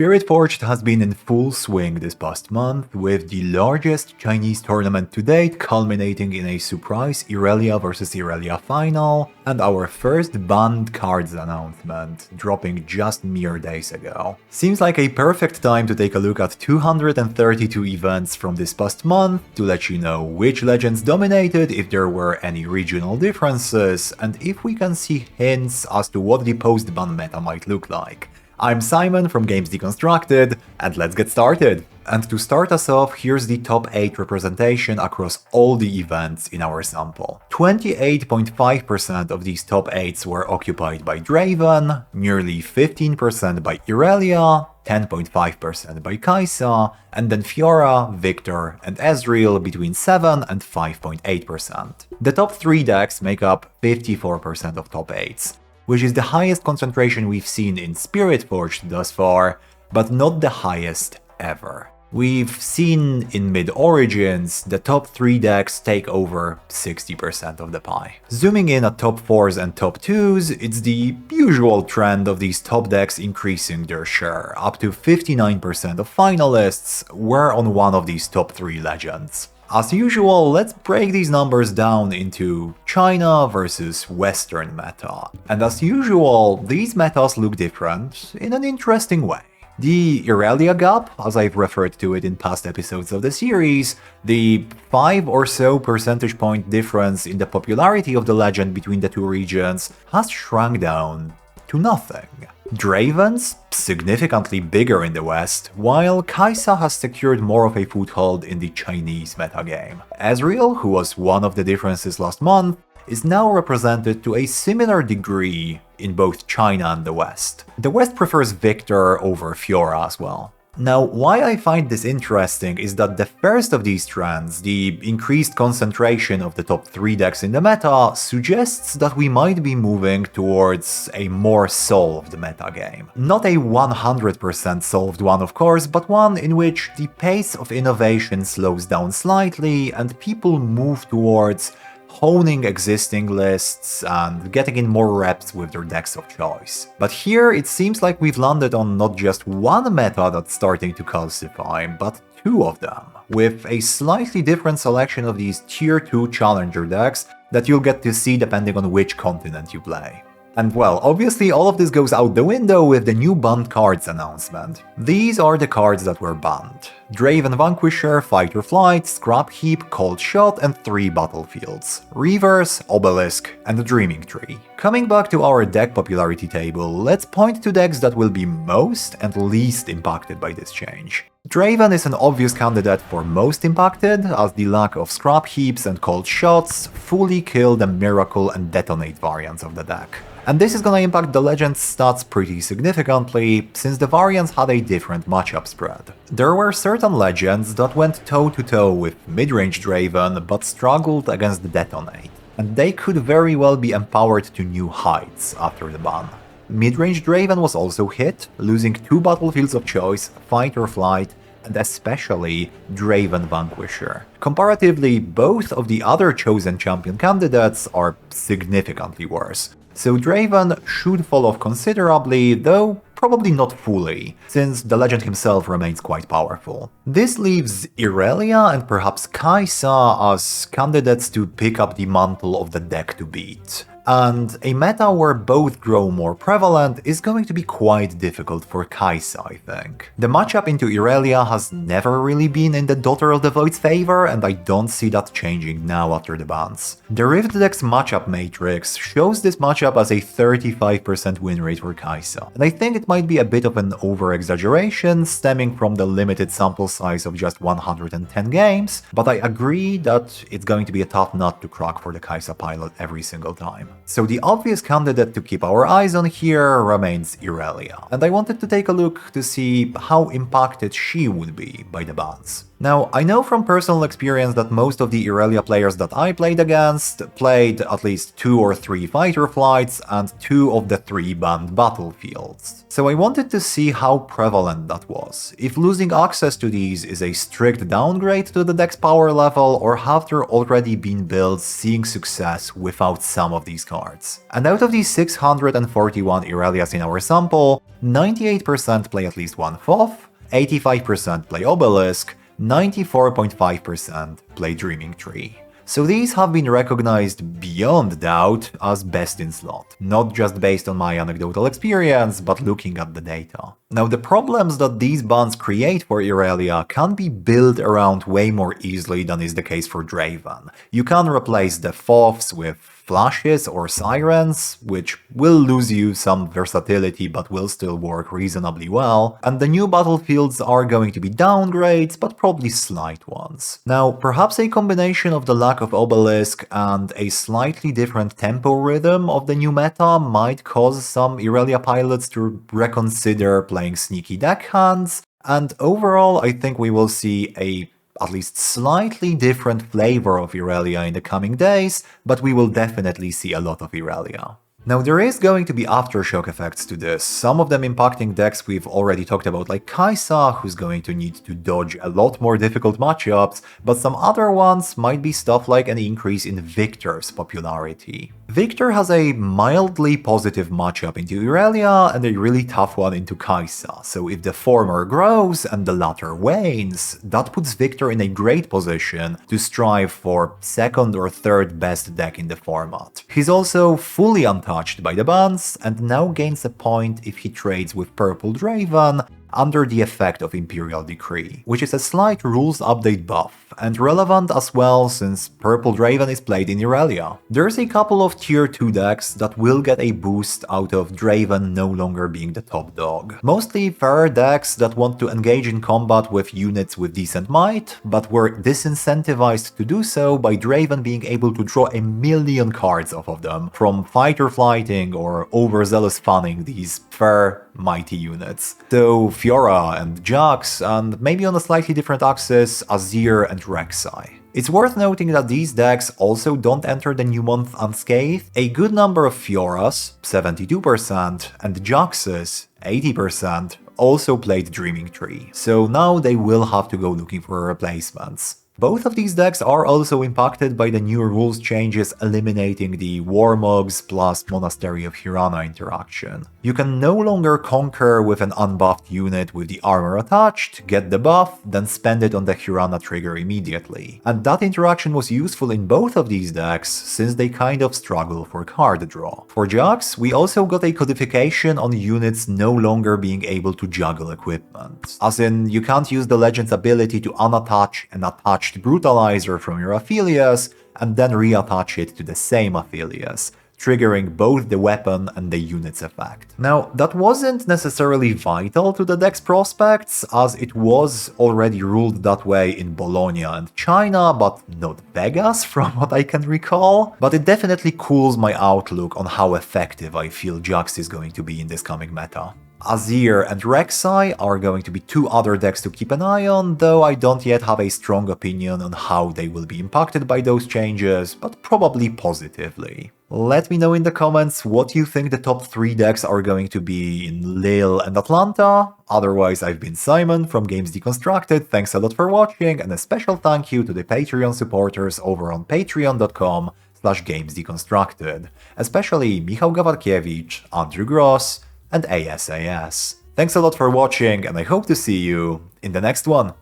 Spirit Forged has been in full swing this past month, with the largest Chinese tournament to date culminating in a surprise Irelia vs Irelia final, and our first banned cards announcement, dropping just mere days ago. Seems like a perfect time to take a look at 232 events from this past month, to let you know which legends dominated, if there were any regional differences, and if we can see hints as to what the post-ban meta might look like. I'm Simon from Games Deconstructed, and let's get started! And to start us off, here's the top 8 representation across all the events in our sample. 28.5% of these top 8s were occupied by Draven, nearly 15% by Irelia, 10.5% by Kai'Sa, and then Fiora, Victor, and Ezreal between 7 and 5.8%. The top 3 decks make up 54% of top 8s, which is the highest concentration we've seen in Spirit Forged thus far, but not the highest ever. We've seen in mid-Origins the top 3 decks take over 60% of the pie. Zooming in at top 4s and top 2s, it's the usual trend of these top decks increasing their share. Up to 59% of finalists were on one of these top 3 legends. As usual, let's break these numbers down into China versus Western meta. And as usual, these metas look different in an interesting way. The Irelia gap, as I've referred to it in past episodes of the series, the 5 or so percentage point difference in the popularity of the legend between the two regions, has shrunk down to nothing. Draven's significantly bigger in the West, while Kai'Sa has secured more of a foothold in the Chinese metagame. Ezreal, who was one of the differences last month, is now represented to a similar degree in both China and the West. The West prefers Victor over Fiora as well. Now, why I find this interesting is that the first of these trends, the increased concentration of the top 3 decks in the meta, suggests that we might be moving towards a more solved metagame. Not a 100% solved one, of course, but one in which the pace of innovation slows down slightly and people move towards honing existing lists and getting in more reps with their decks of choice. But here it seems like we've landed on not just one meta that's starting to calcify, but 2 of them, with a slightly different selection of these tier 2 challenger decks that you'll get to see depending on which continent you play. And well, obviously all of this goes out the window with the new banned cards announcement. These are the cards that were banned: Draven Vanquisher, Fight or Flight, Scrap Heap, Cold Shot, and 3 battlefields: Reverse, Obelisk, and the Dreaming Tree. Coming back to our deck popularity table, let's point to decks that will be most and least impacted by this change. Draven is an obvious candidate for most impacted, as the lack of Scrap Heaps and Cold Shots fully kill the Miracle and Detonate variants of the deck. And this is gonna impact the Legend's stats pretty significantly, since the variants had a different matchup spread. There were certain Legends that went toe-to-toe with mid-range Draven but struggled against the Detonate, and they could very well be empowered to new heights after the ban. Mid-range Draven was also hit, losing 2 battlefields of choice, Fight or Flight, and especially Draven Vanquisher. Comparatively, both of the other chosen champion candidates are significantly worse. So Draven should fall off considerably, though probably not fully, since the legend himself remains quite powerful. This leaves Irelia and perhaps Kai'Sa as candidates to pick up the mantle of the deck to beat. And a meta where both grow more prevalent is going to be quite difficult for Kai'Sa, I think. The matchup into Irelia has never really been in the Daughter of the Void's favor, and I don't see that changing now after the bans. The Rift deck's matchup matrix shows this matchup as a 35% win rate for Kai'Sa, and I think it might be a bit of an over-exaggeration stemming from the limited sample size of just 110 games, but I agree that it's going to be a tough nut to crack for the Kai'Sa pilot every single time. So the obvious candidate to keep our eyes on here remains Irelia, and I wanted to take a look to see how impacted she would be by the bans. Now, I know from personal experience that most of the Irelia players that I played against played at least 2 or 3 fighter flights and 2 of the 3 banned battlefields. So I wanted to see how prevalent that was, if losing access to these is a strict downgrade to the deck's power level, or have there already been builds seeing success without some of these cards. And out of these 641 Irelias in our sample, 98% play at least one FOF, 85% play Obelisk, 94.5% play Dreaming Tree. So these have been recognized beyond doubt as best in slot, not just based on my anecdotal experience, but looking at the data. Now, the problems that these bans create for Irelia can be built around way more easily than is the case for Draven. You can replace the FOFs with flashes or sirens, which will lose you some versatility but will still work reasonably well, and the new battlefields are going to be downgrades, but probably slight ones. Now, perhaps a combination of the lack of Obelisk and a slightly different tempo rhythm of the new meta might cause some Irelia pilots to reconsider playing sneaky deckhands, and overall I think we will see a at least slightly different flavor of Irelia in the coming days, but we will definitely see a lot of Irelia. Now, there is going to be aftershock effects to this, some of them impacting decks we've already talked about, like Kai'Sa, who's going to need to dodge a lot more difficult matchups, but some other ones might be stuff like an increase in Victor's popularity. Victor has a mildly positive matchup into Irelia and a really tough one into Kai'Sa, so if the former grows and the latter wanes, that puts Victor in a great position to strive for second or third best deck in the format. He's also fully untouched by the bans, and now gains a point if he trades with Purple Draven under the effect of Imperial Decree, which is a slight rules update buff, and relevant as well since Purple Draven is played in Irelia. There's a couple of tier 2 decks that will get a boost out of Draven no longer being the top dog. Mostly fair decks that want to engage in combat with units with decent might, but were disincentivized to do so by Draven being able to draw a million cards off of them, from fighter flighting or overzealous fanning these fair, mighty units. So Fiora and Jax, and maybe on a slightly different axis, Azir and Rek'Sai. It's worth noting that these decks also don't enter the new month unscathed. A good number of Fioras, 72%, and Jaxes, 80%, also played Dreaming Tree, so now they will have to go looking for replacements. Both of these decks are also impacted by the new rules changes eliminating the Warmogs plus Monastery of Hirana interaction. You can no longer conquer with an unbuffed unit with the armor attached, get the buff, then spend it on the Hirana trigger immediately. And that interaction was useful in both of these decks, since they kind of struggle for card draw. For Jax, we also got a codification on units no longer being able to juggle equipment. As in, you can't use the Legend's ability to unattach an attached Brutalizer from your Aphelios and then reattach it to the same Aphelios, triggering both the weapon and the unit's effect. Now, that wasn't necessarily vital to the deck's prospects, as it was already ruled that way in Bologna and China, but not Vegas from what I can recall. But it definitely cools my outlook on how effective I feel Jax is going to be in this coming meta. Azir and Rek'Sai are going to be two other decks to keep an eye on, though I don't yet have a strong opinion on how they will be impacted by those changes, but probably positively. Let me know in the comments what you think the top 3 decks are going to be in Lille and Atlanta. Otherwise, I've been Simon from Games Deconstructed, thanks a lot for watching, and a special thank you to the Patreon supporters over on patreon.com/gamesdeconstructed, especially Michał Gawarkiewicz, Andrew Gross, and ASAS. Thanks a lot for watching, and I hope to see you in the next one.